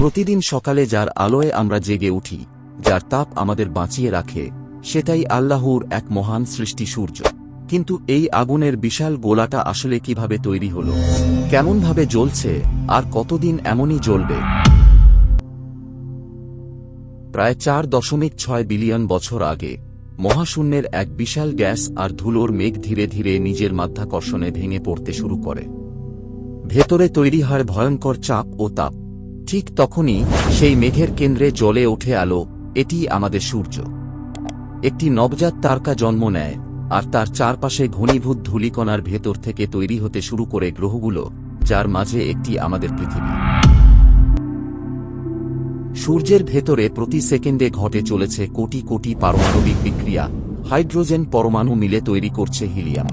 প্রতিদিন সকালে যার আলোয় আমরা জেগে উঠি, যার তাপ আমাদের বাঁচিয়ে রাখে, সেটাই আল্লাহর এক মহান সৃষ্টি সূর্য। কিন্তু এই আগুনের বিশাল গোলাটা আসলে কিভাবে তৈরি হলো, কেমনভাবে জ্বলছে, আর কতদিন এমনই জ্বলবে? প্রায় 4.6 বিলিয়ন বছর আগে মহাশূন্যের এক বিশাল গ্যাস আর ধুলোর মেঘ ধীরে ধীরে নিজের মাধ্যাকর্ষণে ভেঙে পড়তে শুরু করে। ভেতরে তৈরি হয় ভয়ঙ্কর চাপ ও তাপ। ঠিক তখনই সেই মেঘের কেন্দ্রে জ্বলে ওঠে আলো। এটি আমাদের সূর্য। একটি নবজাত তারকা জন্ম নেয়, আর তার চারপাশে ঘনীভূত ধূলিকণার ভেতর থেকে তৈরি হতে শুরু করে গ্রহগুলো, যার মাঝে একটি আমাদের পৃথিবী। সূর্যের ভেতরে প্রতি সেকেন্ডে ঘটে চলেছে কোটি কোটি পারমাণবিক বিক্রিয়া। হাইড্রোজেন পরমাণু মিলে তৈরি করছে হিলিয়াম।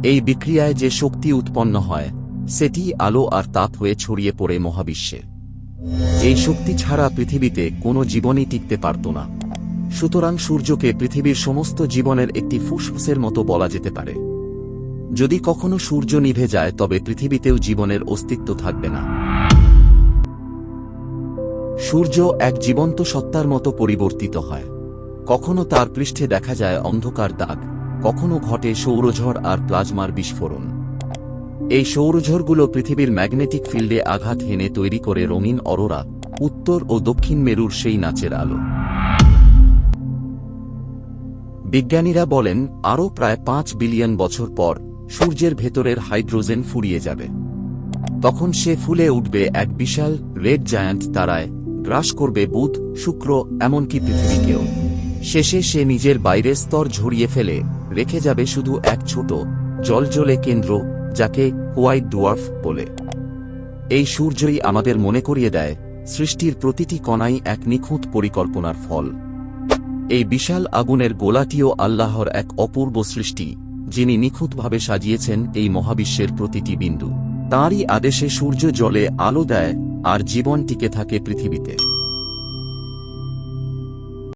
এই বিক্রিয়ায় যে শক্তি উৎপন্ন হয়, সেটি আলো আর তাপ হয়ে ছড়িয়ে পড়ে মহাবিশ্বে। এই শক্তি ছাড়া পৃথিবীতে কোনো জীবনই টিকতে পারত না। সুতরাং সূর্যকে পৃথিবীর সমস্ত জীবনের একটি ফুসফুসের মতো বলা যেতে পারে। যদি কখনো সূর্য নিভে যায়, তবে পৃথিবীতেও জীবনের অস্তিত্ব থাকবে না। সূর্য এক জীবন্ত সত্তার মতো পরিবর্তিত হয়। কখনো তার পৃষ্ঠে দেখা যায় অন্ধকার দাগ, কখনো ঘটে সৌরঝড় আর প্লাজমার বিস্ফোরণ। এই সৌরঝড়গুলো পৃথিবীর ম্যাগনেটিক ফিল্ডে আঘাত হেনে তৈরি করে রঙিন অরোরা, উত্তর ও দক্ষিণ মেরুর সেই নাচের আলো। বিজ্ঞানীরা বলেন, আরও প্রায় 5 বিলিয়ন বছর পর সূর্যের ভেতরের হাইড্রোজেন ফুরিয়ে যাবে। তখন সে ফুলে উঠবে এক বিশাল রেড জায়ান্ট তারায়, গ্রাস করবে বুধ, শুক্র, এমনকি পৃথিবীকেও। শেষে সে নিজের বাইরের স্তর ঝরিয়ে ফেলে রেখে যাবে শুধু এক ছোট জ্বলজ্বলে কেন্দ্র, যাকে হোয়াইট ডোয়ার্ফ বলে। এই সূর্যই আমাদের মনে করিয়ে দেয়, সৃষ্টির প্রতিটি কণাই এক নিখুঁত পরিকল্পনার ফল। এই বিশাল আগুনের গোলাটিও আল্লাহর এক অপূর্ব সৃষ্টি, যিনি নিখুঁতভাবে সাজিয়েছেন এই মহাবিশ্বের প্রতিটি বিন্দু। তাঁরই আদেশে সূর্য জ্বলে, আলো দেয়, আর জীবন টিকে থাকে পৃথিবীতে।